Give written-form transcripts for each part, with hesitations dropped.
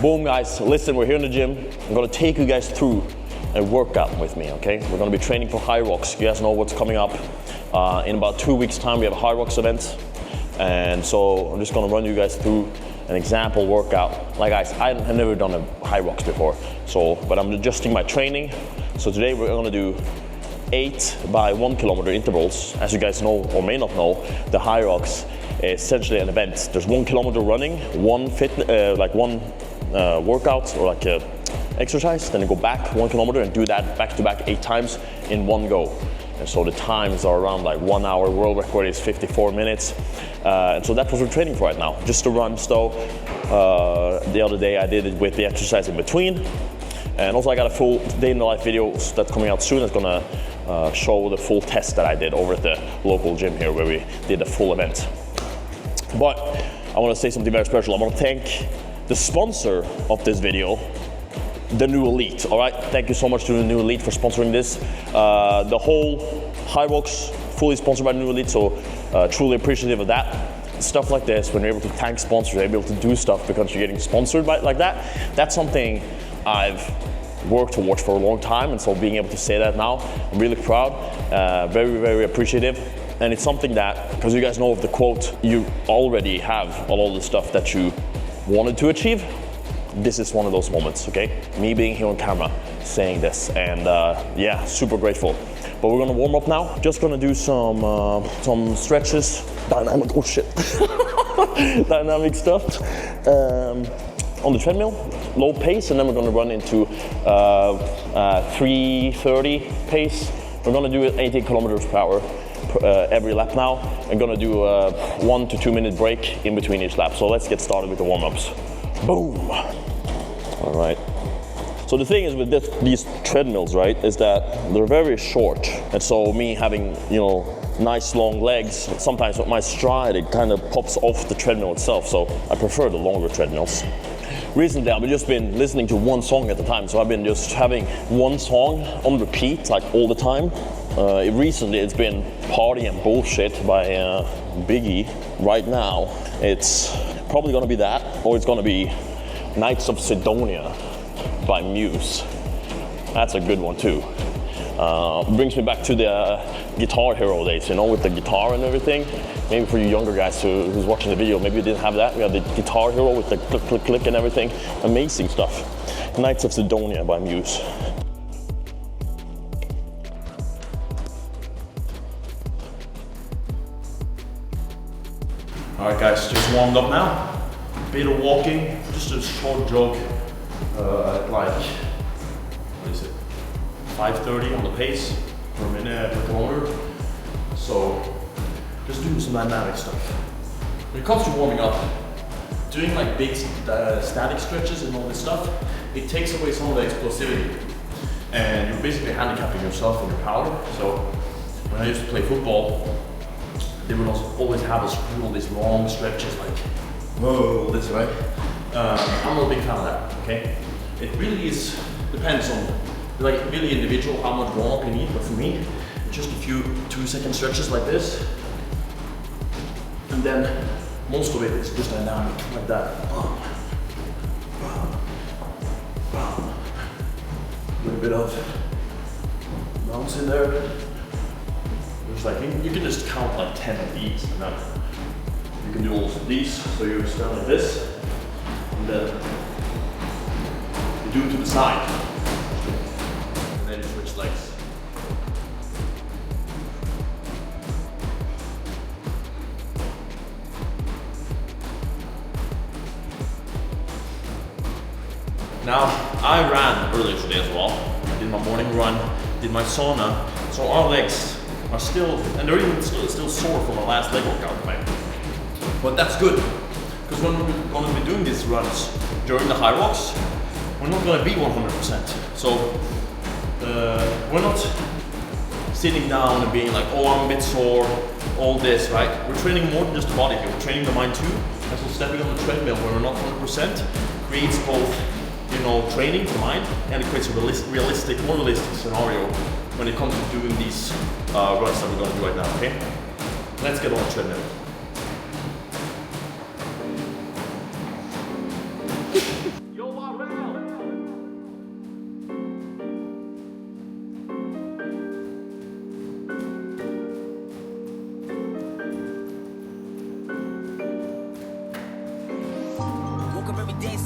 Boom, guys, listen, we're here in the gym. I'm gonna take you guys through a workout with me, okay? We're gonna be training for Hyrox. You guys know what's coming up. In about 2 weeks' time, we have a Hyrox event. And so I'm just gonna run you guys through an example workout. Like guys, I have never done a Hyrox before, but I'm adjusting my training. So today we're gonna do 8 by 1 kilometer intervals. As you guys know or may not know, the Hyrox is essentially an event. There's 1 kilometer running, one workout or like a exercise, then you go back 1 kilometer and do that back to back 8 times in one go. And so the times are around like 1 hour. World record is 54 minutes. And so that's what we're training for right now. Just the runs though. The other day I did it with the exercise in between. And also I got a full day in the life video that's coming out soon. It's gonna show the full test that I did over at the local gym here where we did a full event. But I wanna say something very special. I wanna thank the sponsor of this video, the New Elite. All right, thank you so much to the New Elite for sponsoring this. The whole Hyrox fully sponsored by New Elite, so truly appreciative of that. Stuff like this, when you're able to thank sponsors, you're able to do stuff because you're getting sponsored by like that. That's something I've worked towards for a long time, and so being able to say that now, I'm really proud, very, very appreciative. And it's something that, because you guys know of the quote, you already have all the stuff that you wanted to achieve. This is one of those moments, okay? Me being here on camera, saying this, and yeah, super grateful. But we're gonna warm up now. Just gonna do some stretches, dynamic, oh shit, dynamic stuff on the treadmill, low pace, and then we're gonna run into 3:30 pace. We're gonna do it 80 kilometers per hour every lap now. I'm gonna do a 1 to 2 minute break in between each lap. So let's get started with the warm-ups. Boom. All right. So the thing is with these treadmills, right, is that they're very short. And so me having, you know, nice long legs, sometimes with my stride, it kind of pops off the treadmill itself. So I prefer the longer treadmills. Recently, I've just been listening to one song at a time. So I've been just having one song on repeat, like all the time. Recently, it's been Party and Bullshit by Biggie. Right now, it's probably gonna be that, or it's gonna be Knights of Sidonia by Muse. That's a good one too. Brings me back to the Guitar Hero days, you know, with the guitar and everything. Maybe for you younger guys who's watching the video, maybe you didn't have that. We had the Guitar Hero with the click, click, click and everything. Amazing stuff. Knights of Sidonia by Muse. All right, guys, just warmed up now. Bit of walking, just a short jog, at like, what is it, 5:30 on the pace per minute per kilometer. So, just doing some dynamic stuff. When it comes to warming up, doing like big static stretches and all this stuff, it takes away some of the explosivity. And you're basically handicapping yourself in your power. So, when I used to play football, they would also always have us do all these long stretches, like, whoa, this, right? I'm not a big fan of that, okay? It really depends on, like, really individual how much warm-up you need, but for me, just a few 2-second stretches like this, and then most of it is just dynamic, like that. A little bit of bounce in there. There's like, you can just count like 10 of these, and then you can do also these. So you stand like this, and then you do it to the side, and then you switch legs. Now, I ran earlier today as well. I did my morning run, did my sauna, so our legs are still, and they're even still sore from our last leg workout, right? But that's good, because when we're going to be doing these runs during the Hyrox, we're not going to be 100%. So we're not sitting down and being like, oh, I'm a bit sore, all this, right? We're training more than just the body here. We're training the mind too. And so stepping on the treadmill when we're not 100% creates both, you know, training the mind, and it creates a more realistic scenario when it comes to doing these runs that we're going to do right now, okay? Let's get on the treadmill. Yo,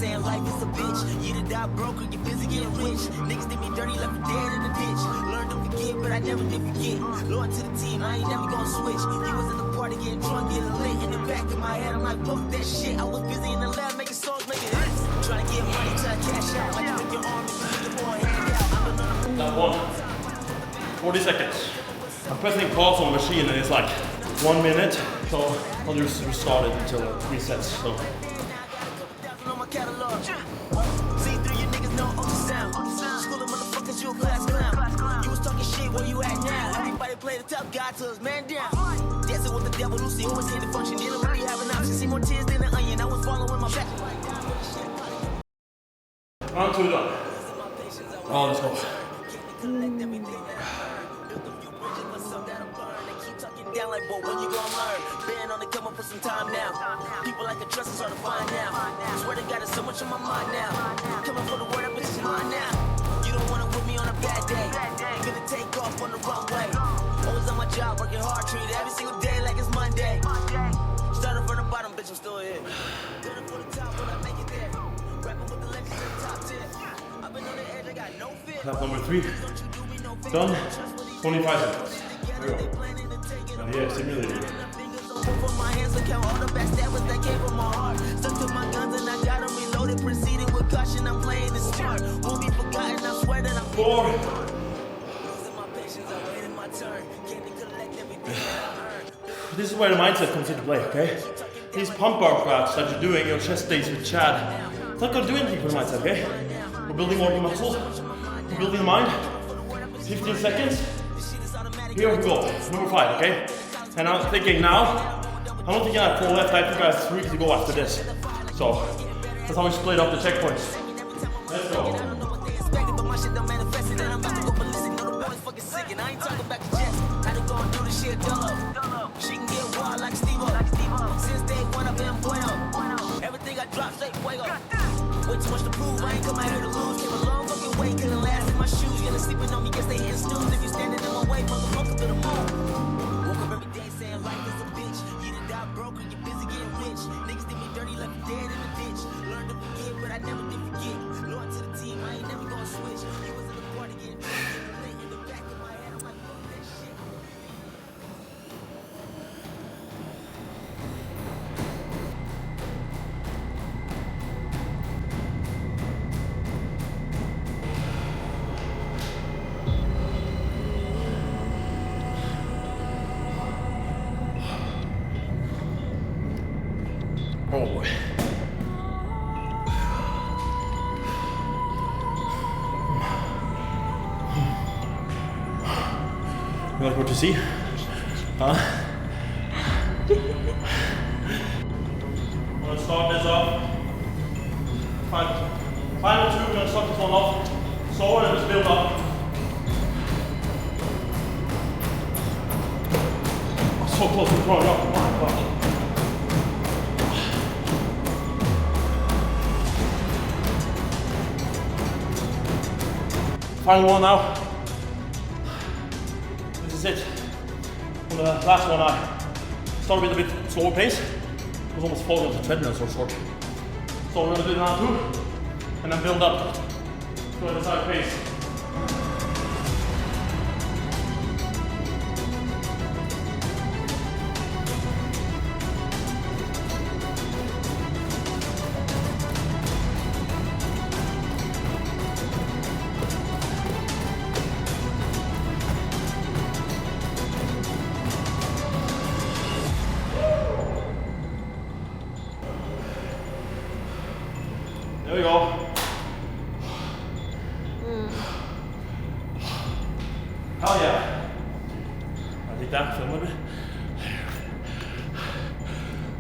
saying life is a bitch. You done die broke or you busy getting rich. Niggas did me dirty, left me dead in the ditch. Learned to forget, but I never did forget. Loyal to the team, I ain't never gonna switch. You was in the party getting drunk, getting lit. In the back of my head, I'm like, fuck that shit. I was busy in the lab making songs, making hits. Trying to get money till I cash out. Like you make your arm, you pour a hand out. I've been on the That one. 40 seconds. I'm pressing pause on the machine and it's like 1 minute. So I'll just restart it until it resets. So. See through you niggas know ultrasound. School of motherfuckers, you a class clown. You was talking shit, where you at now? Everybody play the tough guy till his man down. Dancing with the devil, Lucy always had to function. Didn't really have an option. See more tears than an onion. I was following my back. Round 2 done. Oh, let's go. Down like, boy, when you gon' learn? Been on the come up for some time now. People like to trust, it's hard to find now. Swear to God, there's so much on my mind now. Coming for the word, that bitch is mine now. You don't wanna with me on a bad day. Gonna take off on the wrong way. Always on my job, working hard, treated every single day like it's Monday. Started from the bottom, bitch, I'm still here. Better for the top when I make it there. Rapping with the legends in the top 10. I've been on the edge, I got no fear. Lap number 3. Done. 25 seconds. There we go. And yeah, simulated. For my hands to count all the backstabbers that came from my heart. Stuck to my guns and I got them reloaded. Proceeding with caution, I'm playing it smart. Won't be forgotten, I swear that I'm 4. losing my patience, I waited my turn. Can't collect everything that I earned. This is where the mindset comes into play, okay? These pump workouts that you're doing, your chest days with Chad, it's not gonna do anything for the mindset, okay? We're building more muscles, we're building the mind. 15 seconds. Here we go, number 5, okay? And I'm thinking now, I'm not thinking I have 4 left, I think I have 3 to go after this. So, that's how we split up the checkpoints. Let's go. Everything I drop straight fuego. Way too much to prove, I ain't come out here to lose. Came a long fucking way, couldn't last in my shoes. You're sleeping on me, guess they hitting snooze. If you standing in my way, motherfucker, to the moon. Woke up every day saying life is a bitch. You done die broke or you busy getting rich. Niggas did me dirty, left me dead in the ditch. Learned to forget, but I never did forget. Loyal to the team, I ain't never gonna switch. You was in the party getting drunk, getting lit. In the back of my head, I'm like, fuck that shit. Oh boy. You like what you see? Huh? I'm gonna start this off. Final 2, we're gonna start this one off. Slower and just build up. I'm so close to throwing up. Oh my God. Final one now. This is it. On the last one I started with a bit slower pace. I was almost falling off the treadmill so short. So we're gonna do round 2 and then build up to a desired pace. There we go. Hell yeah. I think that film a bit.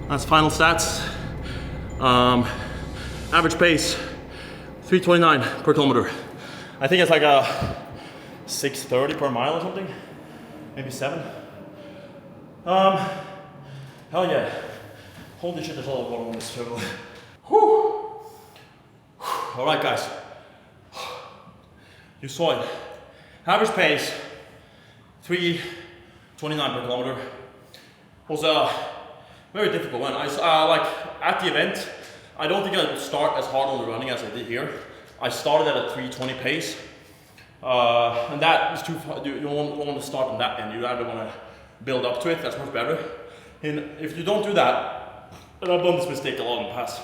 That's final stats. Average pace, 3:29 per kilometer. I think it's like a 6:30 per mile or something. Maybe 7. Hell yeah. Holy shit, there's a lot of water on this table. Whew. All right, guys. You saw it. Average pace, 3:29 per kilometer. Was a very difficult one. Like at the event, I don't think I'd start as hard on the running as I did here. I started at a 320 pace. And that is too far. You don't want to start on that end. You either want to build up to it. That's much better. And if you don't do that, and I've done this mistake a lot in the past,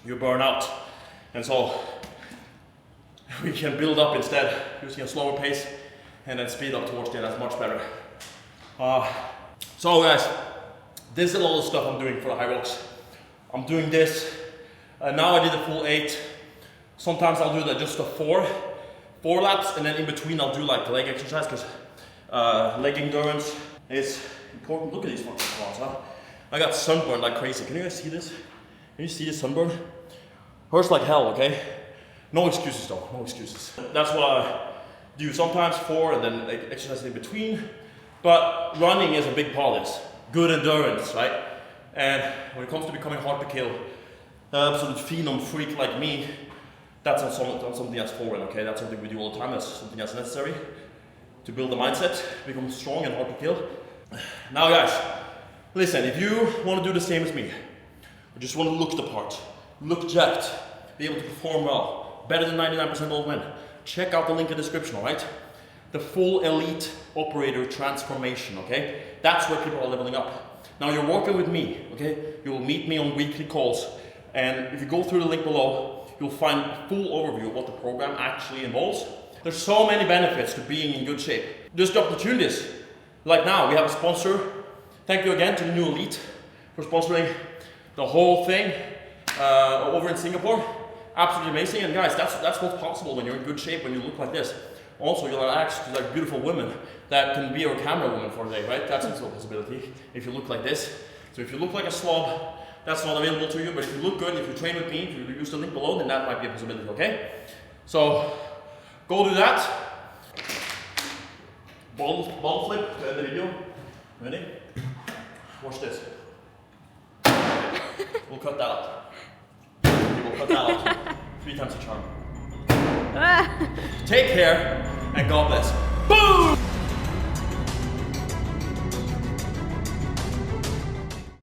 you burn out. And so we can build up instead using a slower pace and then speed up towards the end. That's much better. So guys, this is a lot of stuff I'm doing for the Hyrox. I'm doing this. Now I did a full 8. Sometimes I'll do just a 4 laps, and then in between I'll do like leg exercise, because leg endurance is important. Look at these fucking claws, huh? I got sunburned like crazy. Can you guys see this? Can you see this sunburn? Hurts like hell, okay? No excuses though, no excuses. That's what I do sometimes, 4 and then exercise in between. But running is a big part of this. Good endurance, right? And when it comes to becoming hard to kill, absolute phenom freak like me, that's not something that's foreign, okay? That's something we do all the time. That's something that's necessary to build the mindset, become strong and hard to kill. Now guys, listen, if you want to do the same as me, or just want to look the part, look jacked, be able to perform well, better than 99% all win, check out the link in the description, alright? The full elite operator transformation, okay? That's where people are leveling up. Now you're working with me, okay? You will meet me on weekly calls, and if you go through the link below, you'll find a full overview of what the program actually involves. There's so many benefits to being in good shape. There's the opportunities. Like now, we have a sponsor. Thank you again to the New Elite for sponsoring the whole thing over in Singapore. Absolutely amazing. And guys, that's what's possible when you're in good shape, when you look like this. Also, you'll have access to like beautiful women that can be your camera woman for a day, right? That's also a possibility if you look like this. So if you look like a slob, that's not available to you, but if you look good, if you train with me, if you use the link below, then that might be a possibility, okay? So, go do that. Ball flip to end the video. Ready? Watch this. We'll cut that out. Okay, we'll cut that out. 3 times the charm. Take care, and God bless. Boom!